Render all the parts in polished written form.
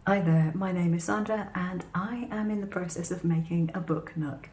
Hi there, my name is Sandra and I am in the process of making a book nook.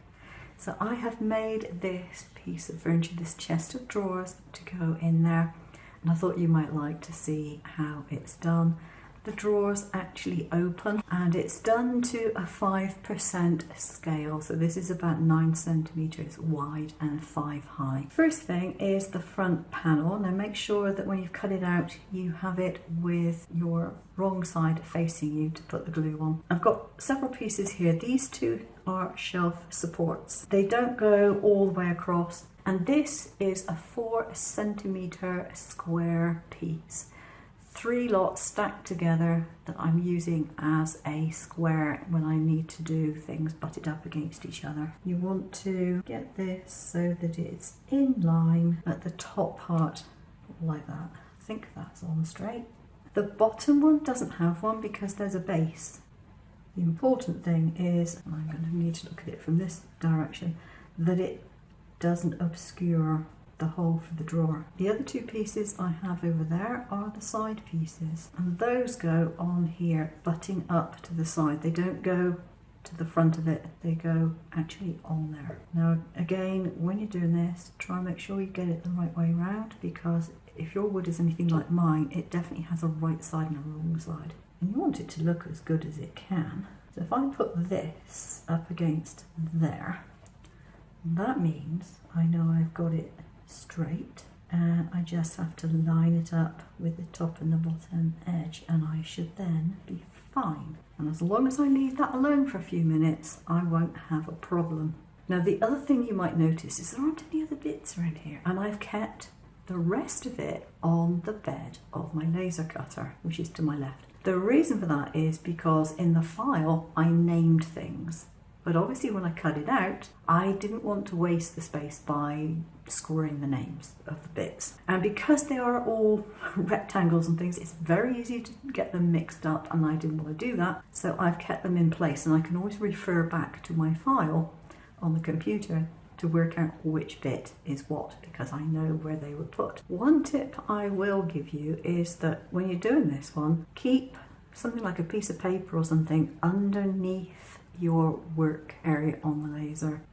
So I have made this piece of furniture, this chest of drawers to go in there, and I thought you might like to see how it's done. The drawers actually open and it's done to a 5% scale, so this is about 9 centimeters wide and 5 high. First thing is the front panel. Now make sure that when you've cut it out you have it with your wrong side facing you to put the glue on. I've got several pieces here. These two are shelf supports. They don't go all the way across, and this is a 4 centimeter square piece. 3 lots stacked together that I'm using as a square when I need to do things butted up against each other. You want to get this so that it's in line at the top part, like that. I think that's on straight. The bottom one doesn't have one because there's a base. The important thing is, and I'm going to need to look at it from this direction, that it doesn't obscure the hole for the drawer. The other 2 pieces I have over there are the side pieces, and those go on here butting up to the side. They don't go to the front of it, they go actually on there. Now again, when you're doing this, try and make sure you get it the right way round, because if your wood is anything like mine, it definitely has a right side and a wrong side, and you want it to look as good as it can. So if I put this up against there, that means I know I've got it straight, and I just have to line it up with the top and the bottom edge, and I should then be fine. And as long as I leave that alone for a few minutes, I won't have a problem. Now the other thing you might notice is there aren't any other bits around here, and I've kept the rest of it on the bed of my laser cutter, which is to my left. The reason for that is because in the file I named things, but obviously when I cut it out, I didn't want to waste the space by scoring the names of the bits. And because they are all rectangles and things, it's very easy to get them mixed up, and I didn't want to do that. So I've kept them in place, and I can always refer back to my file on the computer to work out which bit is what, because I know where they were put. One tip I will give you is that when you're doing this one, keep something like a piece of paper or something underneath your work area on the laser,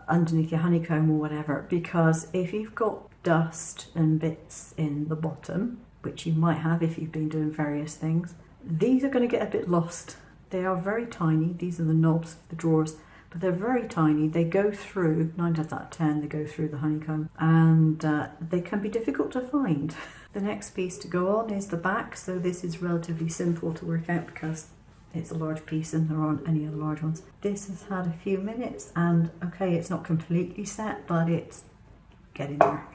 underneath your honeycomb or whatever, because if you've got dust and bits in the bottom, which you might have if you've been doing various things, these are going to get a bit lost. They are very tiny. These are the knobs of the drawers, but they're very tiny. They go through, 9 times out of 10, they go through the honeycomb, and they can be difficult to find. The next piece to go on is the back, so this is relatively simple to work out because it's a large piece and there aren't any other large ones. This has had a few minutes, and okay, it's not completely set, but it's getting there.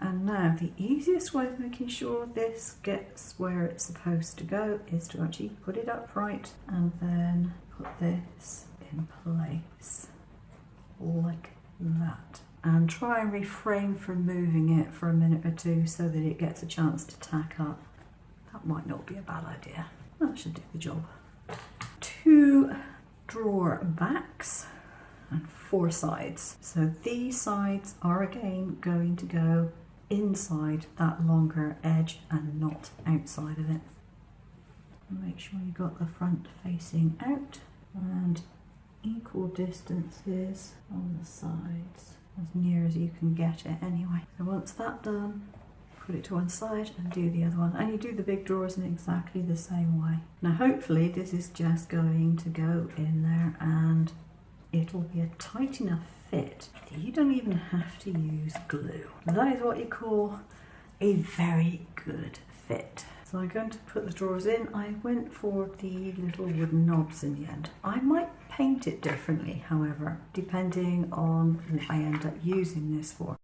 And now the easiest way of making sure this gets where it's supposed to go is to actually put it upright and then put this in place like that, and try and refrain from moving it for a minute or 2 so that it gets a chance to tack up. That might not be a bad idea. That should do the job. 2 drawer backs and 4 sides. So these sides are again going to go inside that longer edge and not outside of it. Make sure you got the front facing out and equal distances on the sides, as near as you can get it anyway. So once that's done, put it to one side and do the other one, and you do the big drawers in exactly the same way. Now hopefully this is just going to go in there and it'll be a tight enough fit that you don't even have to use glue. That is what you call a very good fit. So I'm going to put the drawers in. I went for the little wooden knobs in the end. I might paint it differently, however, depending on what I end up using this for.